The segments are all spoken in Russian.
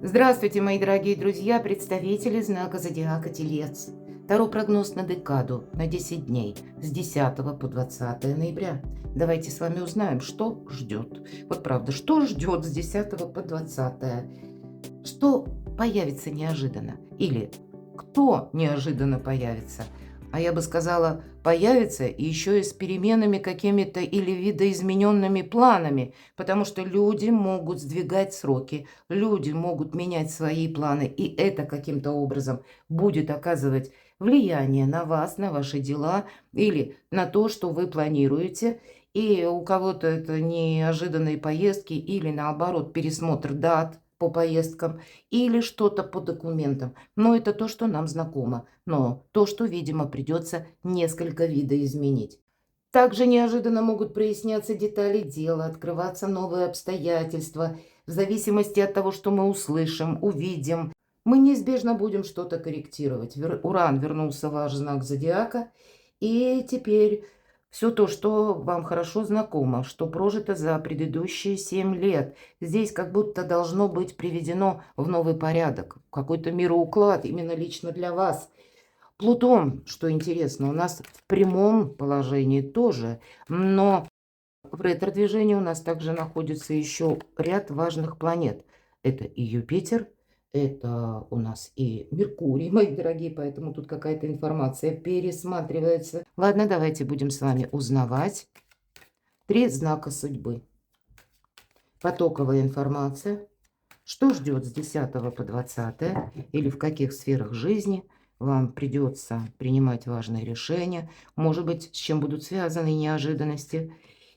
Здравствуйте, мои дорогие друзья, представители знака зодиака Телец. Таро прогноз на декаду на 10 дней с 10 по 20 ноября. Давайте с вами узнаем, что ждет. Вот правда, что ждет с 10 по 20? Что появится неожиданно? Или кто неожиданно появится? А я бы сказала, появится и еще и с переменами какими-то или видоизмененными планами, потому что люди могут сдвигать сроки, люди могут менять свои планы, и это каким-то образом будет оказывать влияние на вас, на ваши дела или на то, что вы планируете. И у кого-то это неожиданные поездки или наоборот пересмотр дат по поездкам или что-то по документам. Но это то, что нам знакомо. Но то, что, видимо, придется несколько видоизменить. Также неожиданно могут проясняться детали дела, открываться новые обстоятельства. В зависимости от того, что мы услышим, увидим, мы неизбежно будем что-то корректировать. Уран вернулся в ваш знак зодиака, и теперь все то, что вам хорошо знакомо, что прожито за предыдущие 7 лет, здесь как будто должно быть приведено в новый порядок, какой-то мироуклад именно лично для вас. Плутон, что интересно, у нас в прямом положении тоже, но в ретро-движении у нас также находится еще ряд важных планет. Это и Юпитер, это у нас и Меркурий, мои дорогие, поэтому тут какая-то информация пересматривается. Ладно, давайте будем с вами узнавать 3 знака судьбы. Потоковая информация. Что ждет с 10 по 20 или в каких сферах жизни вам придется принимать важные решения, может быть, с чем будут связаны неожиданности,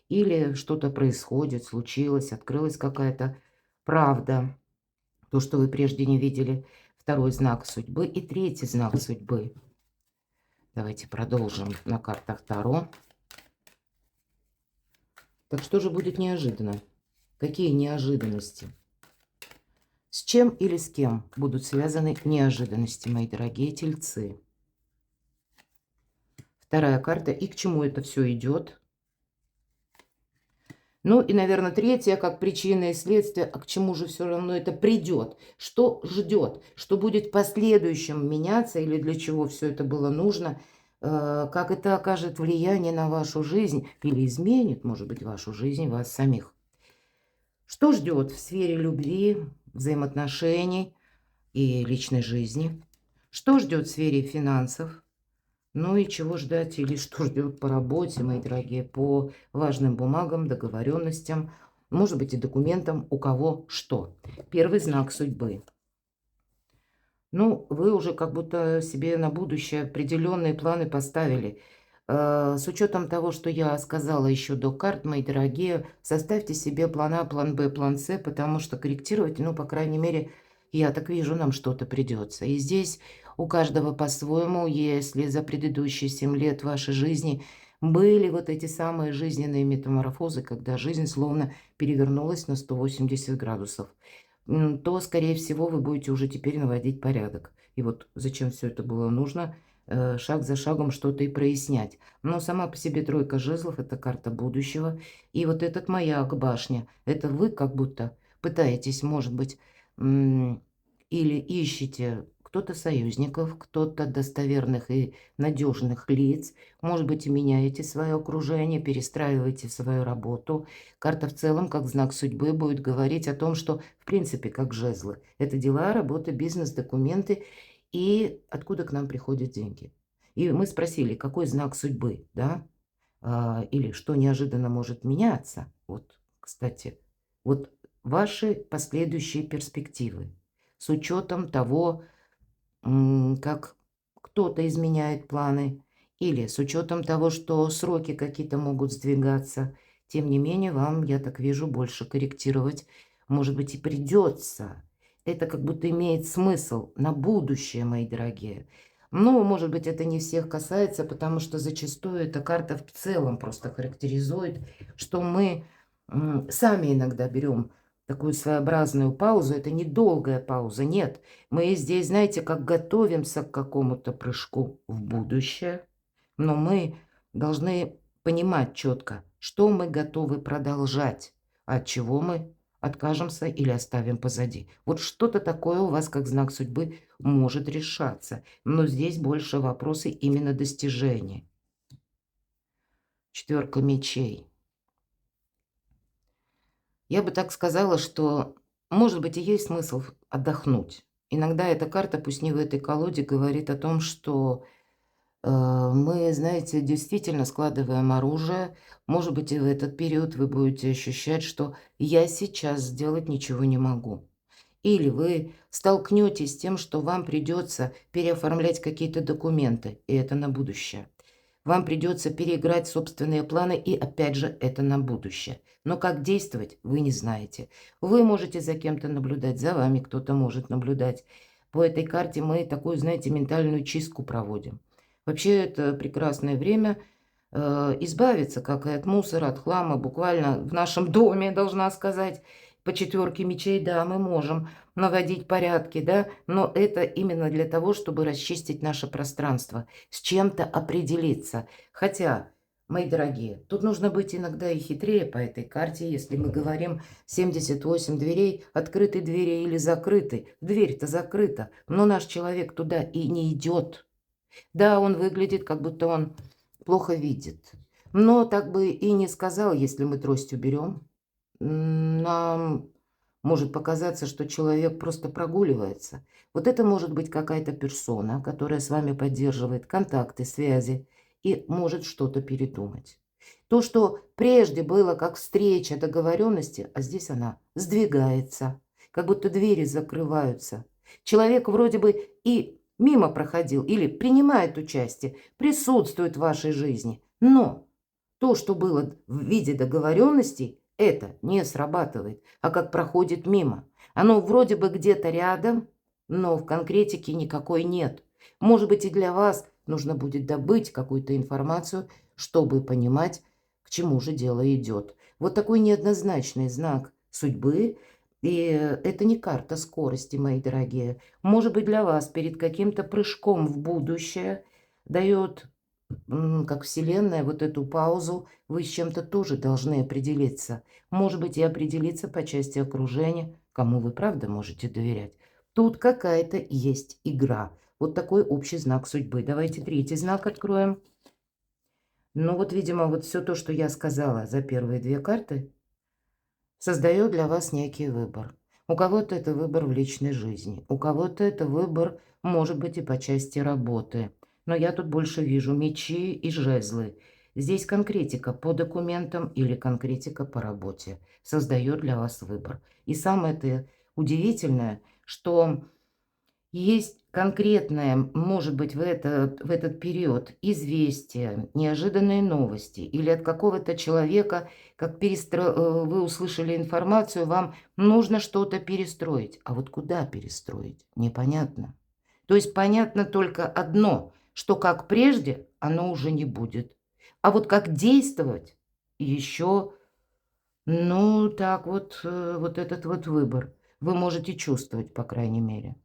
или что-то происходит, случилось, открылась какая-то правда, то, что вы прежде не видели. Второй знак судьбы и третий знак судьбы. Давайте продолжим на картах Таро. Так что же будет неожиданно? Какие неожиданности? С чем или с кем будут связаны неожиданности, мои дорогие тельцы? Вторая карта. И к чему это все идет? Ну и, наверное, третья, как причина и следствие, а к чему же все равно это придет? Что ждет? Что будет в последующем меняться или для чего все это было нужно? Как это окажет влияние на вашу жизнь или изменит, может быть, вашу жизнь, вас самих? Что ждет в сфере любви, взаимоотношений и личной жизни? Что ждет в сфере финансов? Ну и чего ждать или что ждет по работе, мои дорогие, по важным бумагам, договоренностям, может быть и документам, у кого что. Первый знак судьбы. Ну, вы уже как будто себе на будущее определенные планы поставили. С учетом того, что я сказала еще до карт, мои дорогие, составьте себе план А, план Б, план С, потому что корректировать, ну, по крайней мере, я так вижу, нам что-то придется. И здесь у каждого по-своему, если за предыдущие 7 лет вашей жизни были вот эти самые жизненные метаморфозы, когда жизнь словно перевернулась на 180 градусов, то, скорее всего, вы будете уже теперь наводить порядок. И вот зачем все это было нужно, шаг за шагом что-то и прояснять. Но сама по себе тройка жезлов – это карта будущего. И вот этот маяк, башня – это вы как будто пытаетесь, может быть, или ищете кто-то союзников, кто-то достоверных и надежных лиц. Может быть, и меняете свое окружение, перестраиваете свою работу. Карта в целом, как знак судьбы, будет говорить о том, что, в принципе, как жезлы. Это дела, работа, бизнес, документы и откуда к нам приходят деньги. И мы спросили, какой знак судьбы, да? Или что неожиданно может меняться. Вот, кстати, вот ваши последующие перспективы с учетом того, как кто-то изменяет планы, или с учетом того, что сроки какие-то могут сдвигаться. Тем не менее, вам, я так вижу, больше корректировать, может быть, и придется. Это как будто имеет смысл на будущее, мои дорогие. Ну, может быть, это не всех касается, потому что зачастую эта карта в целом просто характеризует, что мы сами иногда берем такую своеобразную паузу. Это не долгая пауза, нет. Мы здесь, знаете, как готовимся к какому-то прыжку в будущее, но мы должны понимать четко, что мы готовы продолжать, а от чего мы откажемся или оставим позади. Вот что-то такое у вас, как знак судьбы, может решаться. Но здесь больше вопросы именно достижения. 4 мечей. Я бы так сказала, что, может быть, и есть смысл отдохнуть. Иногда эта карта, пусть не в этой колоде, говорит о том, что мы, знаете, действительно складываем оружие. Может быть, и в этот период вы будете ощущать, что я сейчас сделать ничего не могу. Или вы столкнетесь с тем, что вам придется переоформлять какие-то документы, и это на будущее. Вам придется переиграть собственные планы, и опять же, это на будущее. Но как действовать, вы не знаете. Вы можете за кем-то наблюдать, за вами кто-то может наблюдать. По этой карте мы такую, знаете, ментальную чистку проводим. Вообще, это прекрасное время избавиться как и от мусора, от хлама, буквально в нашем доме, должна сказать. По 4 мечей, да, мы можем наводить порядки, да, но это именно для того, чтобы расчистить наше пространство, с чем-то определиться. Хотя, мои дорогие, тут нужно быть иногда и хитрее по этой карте, если мы говорим 78 дверей, открыты двери или закрыты. Дверь-то закрыта, но наш человек туда и не идет. Да, он выглядит, как будто он плохо видит. Но так бы и не сказал, если мы трость уберем. Нам может показаться, что человек просто прогуливается. Вот это может быть какая-то персона, которая с вами поддерживает контакты, связи и может что-то передумать. То, что прежде было как встреча, договоренности, а здесь она сдвигается, как будто двери закрываются. Человек вроде бы и мимо проходил или принимает участие, присутствует в вашей жизни, но то, что было в виде договоренностей, это не срабатывает, а как проходит мимо. Оно вроде бы где-то рядом, но в конкретике никакой нет. Может быть, и для вас нужно будет добыть какую-то информацию, чтобы понимать, к чему же дело идет. Вот такой неоднозначный знак судьбы. И это не карта скорости, мои дорогие. Может быть, для вас перед каким-то прыжком в будущее дает как Вселенная, вот эту паузу, вы с чем-то тоже должны определиться. Может быть, и определиться по части окружения, кому вы правда можете доверять. Тут какая-то есть игра. Вот такой общий знак судьбы. Давайте 3-й знак откроем. Ну вот, видимо, вот все то, что я сказала за первые 2 карты, создает для вас некий выбор. У кого-то это выбор в личной жизни, у кого-то это выбор, может быть, и по части работы. Но я тут больше вижу мечи и жезлы. Здесь конкретика по документам или конкретика по работе создает для вас выбор. И самое это удивительное, что есть конкретное, может быть, в этот период известие, неожиданные новости или от какого-то человека, как вы услышали информацию, вам нужно что-то перестроить. А вот куда перестроить? Непонятно. То есть понятно только одно, что как прежде, оно уже не будет. А вот как действовать, еще, ну, так вот, вот этот вот выбор вы можете чувствовать, по крайней мере.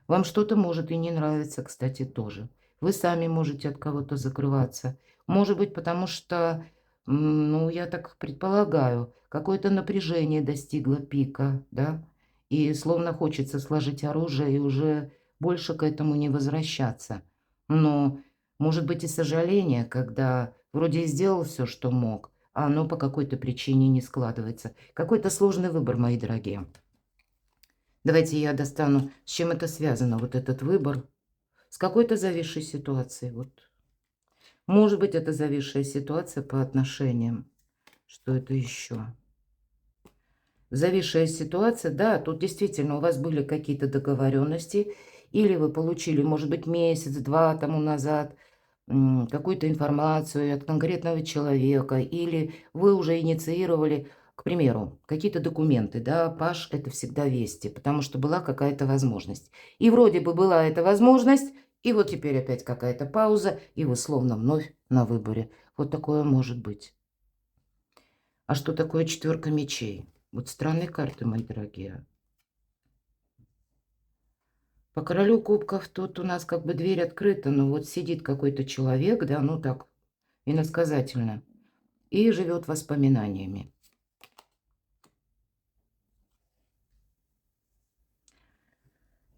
Вам что-то может и не нравиться, кстати, тоже. Вы сами можете от кого-то закрываться. Может быть, потому что, ну, я так предполагаю, какое-то напряжение достигло пика, да? И словно хочется сложить оружие и уже больше к этому не возвращаться. Но, может быть, и сожаление, когда вроде и сделал все, что мог, а оно по какой-то причине не складывается. Какой-то сложный выбор, мои дорогие. Давайте я достану, с чем это связано, вот этот выбор. С какой-то зависшей ситуацией. Вот. Может быть, это зависшая ситуация по отношениям. Что это еще? Зависшая ситуация, да, тут действительно у вас были какие-то договоренности, или вы получили, может быть, месяц-два тому назад какую-то информацию от конкретного человека, или вы уже инициировали, к примеру, какие-то документы, да, Паш, это всегда вести, потому что была какая-то возможность. И вроде бы была эта возможность, и вот теперь опять какая-то пауза, и вы словно вновь на выборе. Вот такое может быть. А что такое 4 мечей? Вот странные карты, мои дорогие. По королю кубков тут у нас как бы дверь открыта, но вот сидит какой-то человек, да, ну так, иносказательно, и живет воспоминаниями.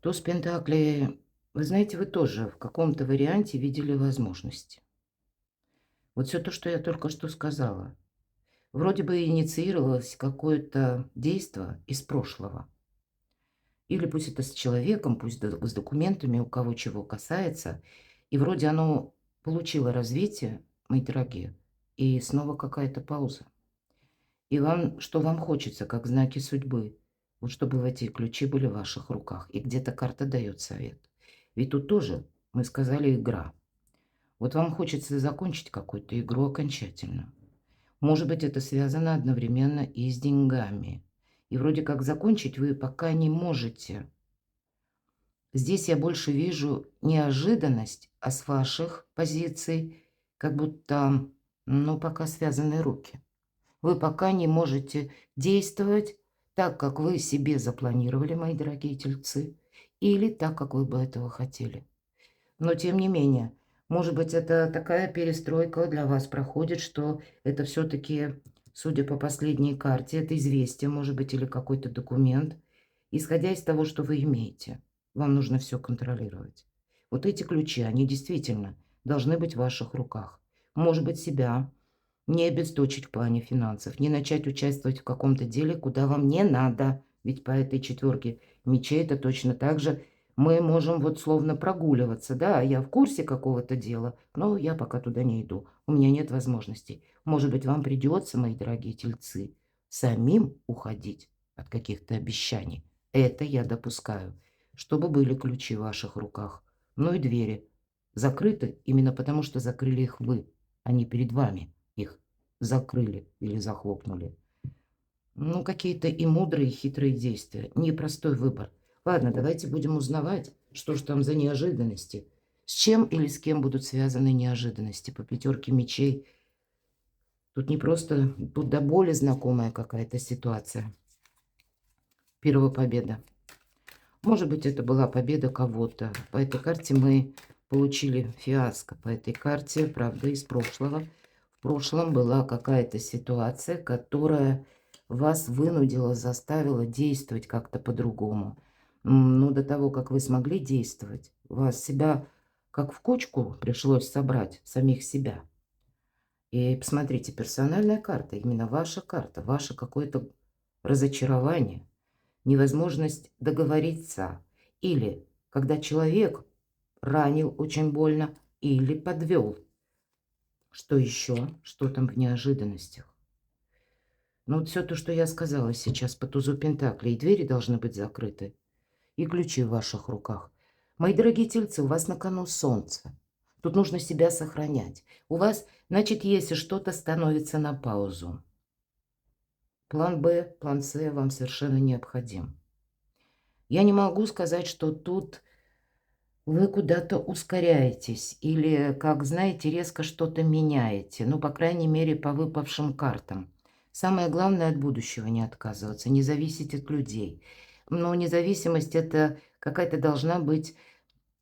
Туз Пентаклей, вы знаете, вы тоже в каком-то варианте видели возможности. Вот все то, что я только что сказала. Вроде бы инициировалось какое-то действие из прошлого. Или пусть это с человеком, пусть с документами, у кого чего касается. И вроде оно получило развитие, мои дорогие, и снова какая-то пауза. И вам, что вам хочется, как знаки судьбы, вот чтобы эти ключи были в ваших руках. И где-то карта дает совет. Ведь тут тоже, мы сказали, игра. Вот вам хочется закончить какую-то игру окончательно. Может быть, это связано одновременно и с деньгами. И вроде как закончить вы пока не можете. Здесь я больше вижу неожиданность, а с ваших позиций как будто, ну, пока связаны руки. Вы пока не можете действовать так, как вы себе запланировали, мои дорогие тельцы, или так, как вы бы этого хотели. Но тем не менее, может быть, это такая перестройка для вас проходит, что это все-таки, судя по последней карте, это известие, может быть, или какой-то документ, исходя из того, что вы имеете. Вам нужно все контролировать. Вот эти ключи, они действительно должны быть в ваших руках. Может быть, себя не обесточить в плане финансов, не начать участвовать в каком-то деле, куда вам не надо. Ведь по этой четверке мечей это точно так же мы можем вот словно прогуливаться. Да, я в курсе какого-то дела, но я пока туда не иду. У меня нет возможностей. Может быть, вам придется, мои дорогие тельцы, самим уходить от каких-то обещаний. Это я допускаю. Чтобы были ключи в ваших руках. Ну и двери закрыты именно потому, что закрыли их вы, а не перед вами их закрыли или захлопнули. Ну, какие-то и мудрые, и хитрые действия. Непростой выбор. Ладно, давайте будем узнавать, что же там за неожиданности. С чем или с кем будут связаны неожиданности по пятерке мечей. Тут не просто, тут до боли знакомая какая-то ситуация. Первая победа. Может быть, это была победа кого-то. По этой карте мы получили фиаско. По этой карте, правда, из прошлого. В прошлом была какая-то ситуация, которая вас вынудила, заставила действовать как-то по-другому. Но до того, как вы смогли действовать, вас себя как в кучку пришлось собрать, самих себя. И посмотрите, персональная карта, именно ваша карта, ваше какое-то разочарование, невозможность договориться. Или когда человек ранил очень больно или подвел. Что еще? Что там в неожиданностях? Ну, вот все то, что я сказала сейчас по тузу Пентаклей. И двери должны быть закрыты, и ключи в ваших руках. Мои дорогие тельцы, у вас на кону солнце. Тут нужно себя сохранять. У вас, значит, если что-то становится на паузу. План Б, план С вам совершенно необходим. Я не могу сказать, что тут вы куда-то ускоряетесь или, как знаете, резко что-то меняете. Ну, по крайней мере, по выпавшим картам. Самое главное, от будущего не отказываться, не зависеть от людей. Но независимость это какая-то должна быть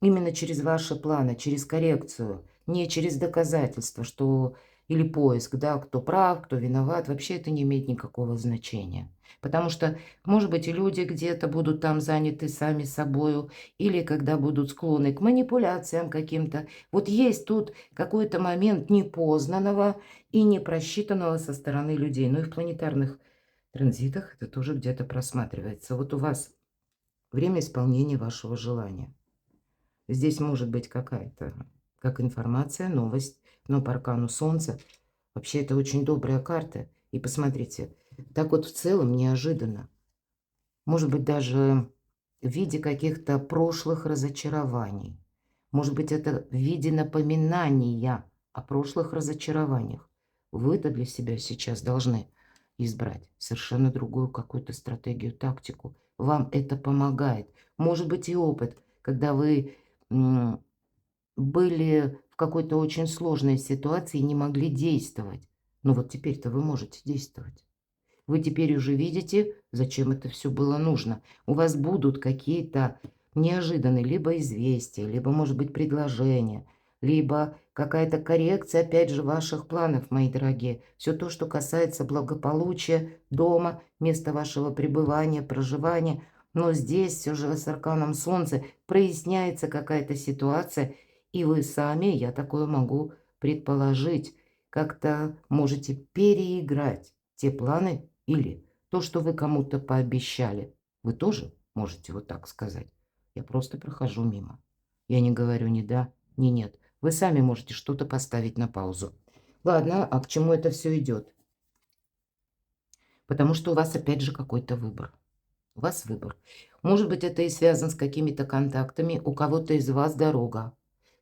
именно через ваши планы, через коррекцию, не через доказательства, что или поиск, да, кто прав, кто виноват. Вообще это не имеет никакого значения. Потому что, может быть, и люди где-то будут там заняты сами собою, или когда будут склонны к манипуляциям каким-то. Вот есть тут какой-то момент непознанного и непросчитанного со стороны людей. Ну и в планетарных транзитах это тоже где-то просматривается. Вот у вас время исполнения вашего желания. Здесь может быть какая-то, как информация, новость, но по аркану Солнца вообще это очень добрая карта. И посмотрите, так вот в целом неожиданно. Может быть, даже в виде каких-то прошлых разочарований. Может быть, это в виде напоминания о прошлых разочарованиях. Вы-то для себя сейчас должны избрать совершенно другую какую-то стратегию, тактику. Вам это помогает. Может быть, и опыт, когда вы были в какой-то очень сложной ситуации и не могли действовать. Но вот теперь-то вы можете действовать. Вы теперь уже видите, зачем это все было нужно. У вас будут какие-то неожиданные либо известия, либо, может быть, предложения, либо какая-то коррекция, опять же, ваших планов, мои дорогие. Все то, что касается благополучия дома, места вашего пребывания, проживания. Но здесь все же с арканом Солнца проясняется какая-то ситуация, и вы сами, я такое могу предположить, как-то можете переиграть те планы или то, что вы кому-то пообещали. Вы тоже можете вот так сказать. Я просто прохожу мимо. Я не говорю ни да, ни нет. Вы сами можете что-то поставить на паузу. Ладно, а к чему это все идет? Потому что у вас опять же какой-то выбор. У вас выбор. Может быть, это и связано с какими-то контактами. У кого-то из вас дорога.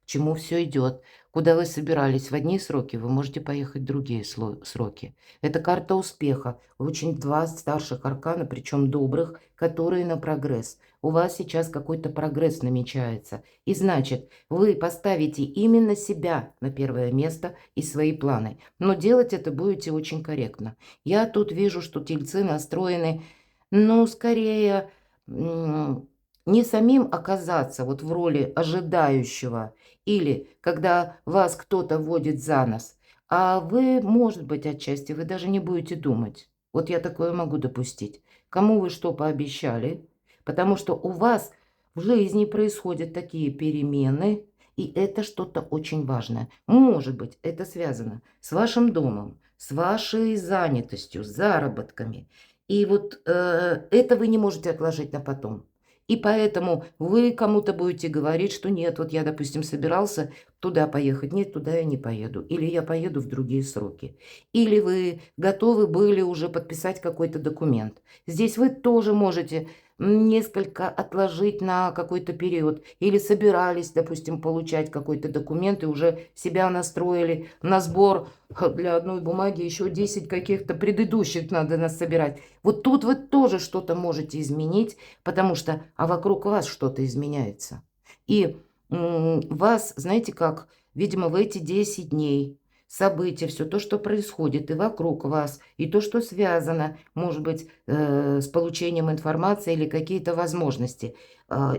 К чему все идет? Куда вы собирались в одни сроки, вы можете поехать в другие сроки. Это карта успеха. Очень два старших аркана, причем добрых, которые на прогресс. У вас сейчас какой-то прогресс намечается. И значит, вы поставите именно себя на первое место и свои планы. Но делать это будете очень корректно. Я тут вижу, что тельцы настроены, ну, скорее, не самим оказаться вот в роли ожидающего, или когда вас кто-то водит за нос, а вы, может быть, отчасти, вы даже не будете думать. Вот я такое могу допустить. Кому вы что пообещали? Потому что у вас в жизни происходят такие перемены, и это что-то очень важное. Может быть, это связано с вашим домом, с вашей занятостью, с заработками. И вот это вы не можете отложить на потом. И поэтому вы кому-то будете говорить, что нет, вот я, допустим, собирался туда поехать, нет, туда я не поеду. Или я поеду в другие сроки. Или вы готовы были уже подписать какой-то документ. Здесь вы тоже можете несколько отложить на какой-то период. Или собирались, допустим, получать какой-то документ и уже себя настроили на сбор для одной бумаги, еще 10 каких-то предыдущих надо нас собирать. Вот тут вы тоже что-то можете изменить, потому что, а вокруг вас что-то изменяется. И вас, знаете как, видимо, в эти 10 дней события, все то, что происходит и вокруг вас, и то, что связано, может быть, с получением информации или какие-то возможности,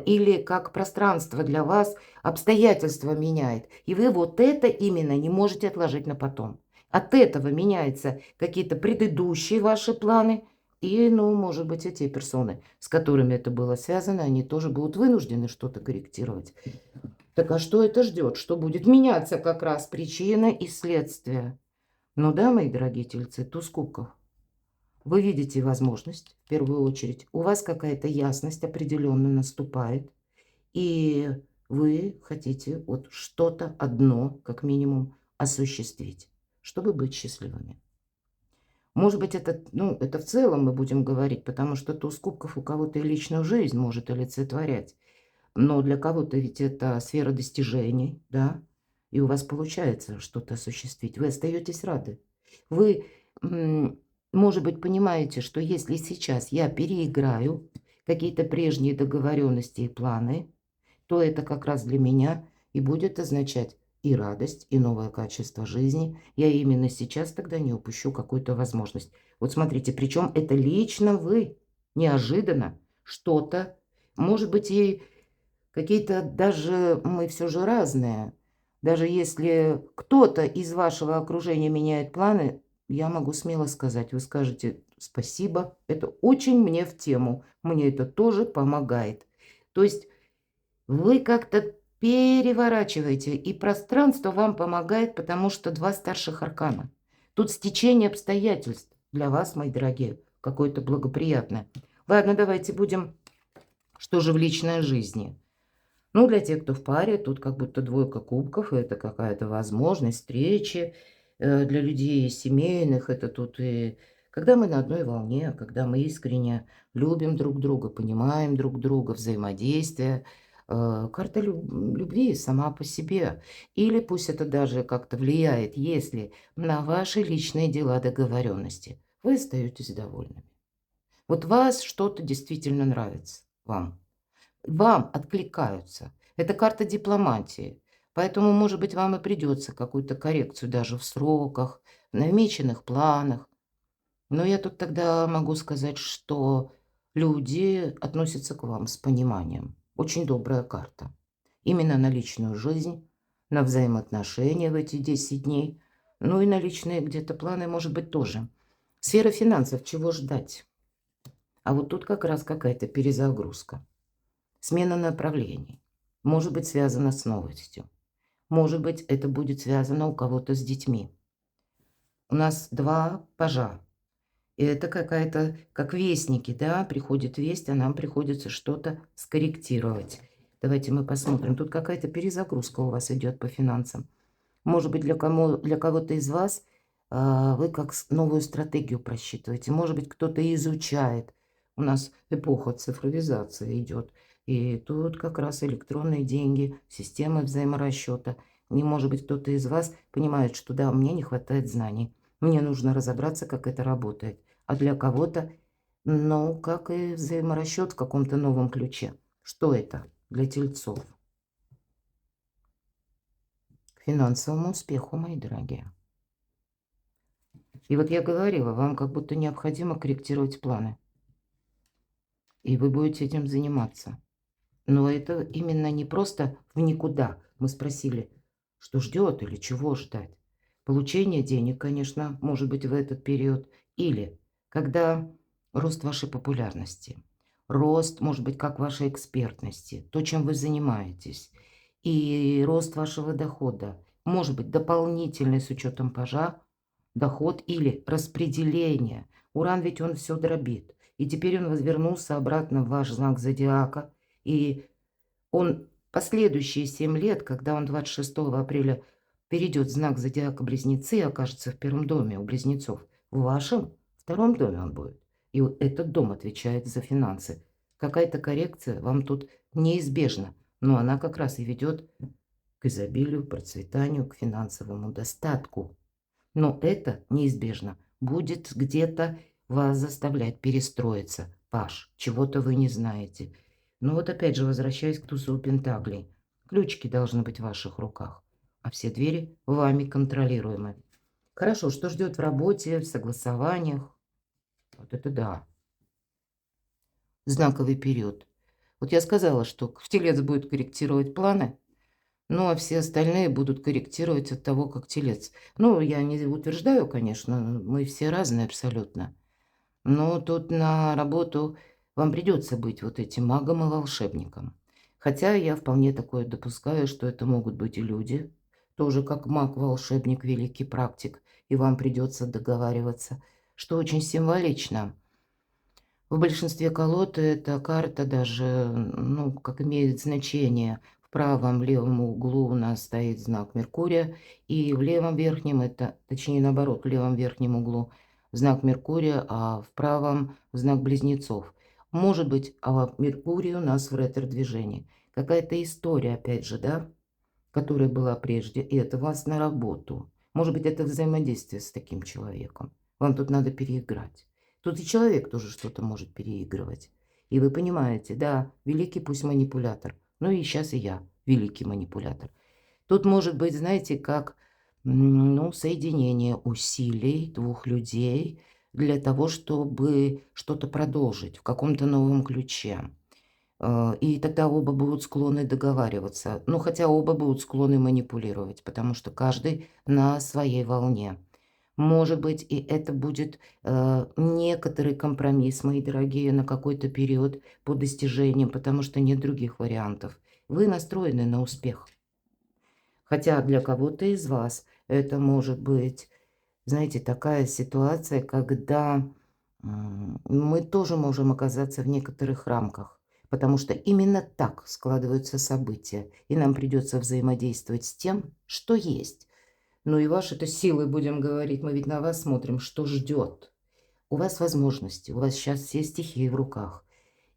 или как пространство для вас обстоятельства меняет. И вы вот это именно не можете отложить на потом. От этого меняются какие-то предыдущие ваши планы, и, ну, может быть, эти персоны, с которыми это было связано, они тоже будут вынуждены что-то корректировать. Так а что это ждет? Что будет меняться как раз причина и следствие? Ну да, мои дорогие тельцы, туз кубков. Вы видите возможность, в первую очередь. У вас какая-то ясность определенно наступает. И вы хотите вот что-то одно, как минимум, осуществить, чтобы быть счастливыми. Может быть, это, ну, это в целом мы будем говорить, потому что туз кубков у кого-то и личную жизнь может олицетворять. Но для кого-то ведь это сфера достижений, да, и у вас получается что-то осуществить. Вы остаетесь рады. Вы, может быть, понимаете, что если сейчас я переиграю какие-то прежние договоренности и планы, то это как раз для меня и будет означать и радость, и новое качество жизни. Я именно сейчас тогда не упущу какую-то возможность. Вот смотрите, причем это лично вы, неожиданно, что-то, может быть, и какие-то даже мы все же разные. Даже если кто-то из вашего окружения меняет планы, я могу смело сказать, вы скажете спасибо, это очень мне в тему, мне это тоже помогает. То есть вы как-то переворачиваете, и пространство вам помогает, потому что два старших аркана. Тут стечение обстоятельств для вас, мои дорогие, какое-то благоприятное. Ладно, давайте будем, что же в личной жизни. Ну, для тех, кто в паре, тут как будто двойка кубков, это какая-то возможность встречи. Для людей семейных это тут и когда мы на одной волне, когда мы искренне любим друг друга, понимаем друг друга, взаимодействие. Карта любви сама по себе. Или пусть это даже как-то влияет, если на ваши личные дела договоренности. Вы остаетесь довольными. Вот вас что-то действительно нравится вам откликаются. Это карта дипломатии. Поэтому, может быть, вам и придется какую-то коррекцию даже в сроках, в намеченных планах. Но я тут тогда могу сказать, что люди относятся к вам с пониманием. Очень добрая карта. Именно на личную жизнь, на взаимоотношения в эти 10 дней. Ну и на личные где-то планы, может быть, тоже. Сфера финансов, чего ждать? А вот тут как раз какая-то перезагрузка, смена направлений. Может быть, связано с новостью. Может быть, это будет связано у кого-то с детьми. У нас 2 пажа. И это какая-то, как вестники, да, приходит весть, а нам приходится что-то скорректировать. Давайте мы посмотрим. Тут какая-то перезагрузка у вас идет по финансам. Может быть, для кого-то из вас вы как новую стратегию просчитываете. Может быть, кто-то изучает. У нас эпоха цифровизации идет. И тут как раз электронные деньги, системы взаиморасчета. И, может быть, кто-то из вас понимает, что да, мне не хватает знаний. Мне нужно разобраться, как это работает. А для кого-то, ну, как и взаиморасчет в каком-то новом ключе. Что это для тельцов? К финансовому успеху, мои дорогие. И вот я говорила, вам как будто необходимо корректировать планы. И вы будете этим заниматься. Но это именно не просто в никуда. Мы спросили, что ждет или чего ждать. Получение денег, конечно, может быть в этот период. Или когда рост вашей популярности. Рост, может быть, как вашей экспертности. То, чем вы занимаетесь. И рост вашего дохода. Может быть, дополнительный с учетом пажа доход или распределение. Уран ведь он все дробит. И теперь он возвернулся обратно в ваш знак зодиака. И он последующие 7 лет, когда он 26 апреля перейдет в знак зодиака Близнецы и окажется в первом доме у Близнецов, в вашем втором доме он будет. И вот этот дом отвечает за финансы. Какая-то коррекция вам тут неизбежна, но она как раз и ведет к изобилию, процветанию, к финансовому достатку. Но это неизбежно будет где-то вас заставлять перестроиться. Паш, чего-то вы не знаете. Но вот опять же, возвращаясь к тузу пентаклей. Ключики должны быть в ваших руках, а все двери вами контролируемы. Хорошо, что ждет в работе, в согласованиях? Вот это да. Знаковый период. Вот я сказала, что в телец будет корректировать планы, ну, а все остальные будут корректировать от того, как телец. Ну, я не утверждаю, конечно, мы все разные абсолютно. Но тут на работу вам придется быть вот этим магом и волшебником. Хотя я вполне такое допускаю, что это могут быть и люди, тоже как маг, волшебник, великий практик, и вам придется договариваться, что очень символично. В большинстве колод эта карта даже, ну, как имеет значение. В правом левом углу у нас стоит знак Меркурия, и в левом верхнем, это, точнее наоборот, в левом верхнем углу знак Меркурия, а в правом знак Близнецов. Может быть, а Меркурий у нас в ретро-движении. Какая-то история, опять же, да, которая была прежде, и это вас на работу. Может быть, это взаимодействие с таким человеком. Вам тут надо переиграть. Тут и человек тоже что-то может переигрывать. И вы понимаете, да, великий пусть манипулятор. Ну и сейчас и я великий манипулятор. Тут может быть, знаете, как ну, соединение усилий двух людей для того, чтобы что-то продолжить в каком-то новом ключе. И тогда оба будут склонны договариваться. Ну, хотя оба будут склонны манипулировать, потому что каждый на своей волне. Может быть, и это будет некоторый компромисс, мои дорогие, на какой-то период по достижениям, потому что нет других вариантов. Вы настроены на успех. Хотя для кого-то из вас это может быть, знаете, такая ситуация, когда мы тоже можем оказаться в некоторых рамках. Потому что именно так складываются события. И нам придется взаимодействовать с тем, что есть. Ну и ваши-то силы, будем говорить, мы ведь на вас смотрим, что ждет. У вас возможности, у вас сейчас все стихии в руках.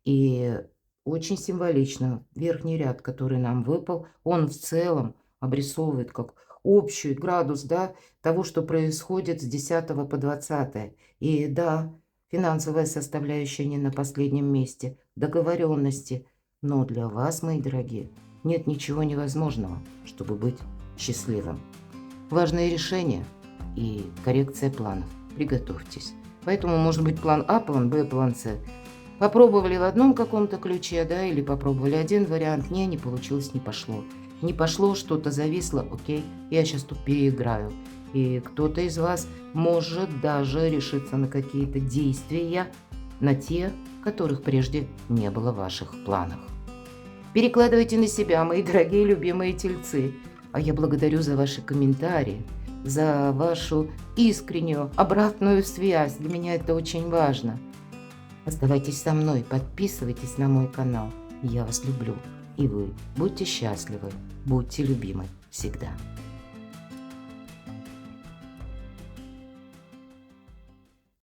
И очень символично, верхний ряд, который нам выпал, он в целом обрисовывает как общий градус, да, того, что происходит с 10 по 20. И да, финансовая составляющая не на последнем месте, договоренности. Но для вас, мои дорогие, нет ничего невозможного, чтобы быть счастливым. Важное решение и коррекция планов. Приготовьтесь. Поэтому может быть план А, план Б, план С. Попробовали в одном каком-то ключе, да, или попробовали один вариант, не получилось, не пошло. Не пошло, что-то зависло, окей, я сейчас тут переиграю. И кто-то из вас может даже решиться на какие-то действия на те, которых прежде не было в ваших планах. Перекладывайте на себя, мои дорогие любимые тельцы. А я благодарю за ваши комментарии, за вашу искреннюю обратную связь. Для меня это очень важно. Оставайтесь со мной, подписывайтесь на мой канал. Я вас люблю. И вы будьте счастливы, будьте любимы всегда.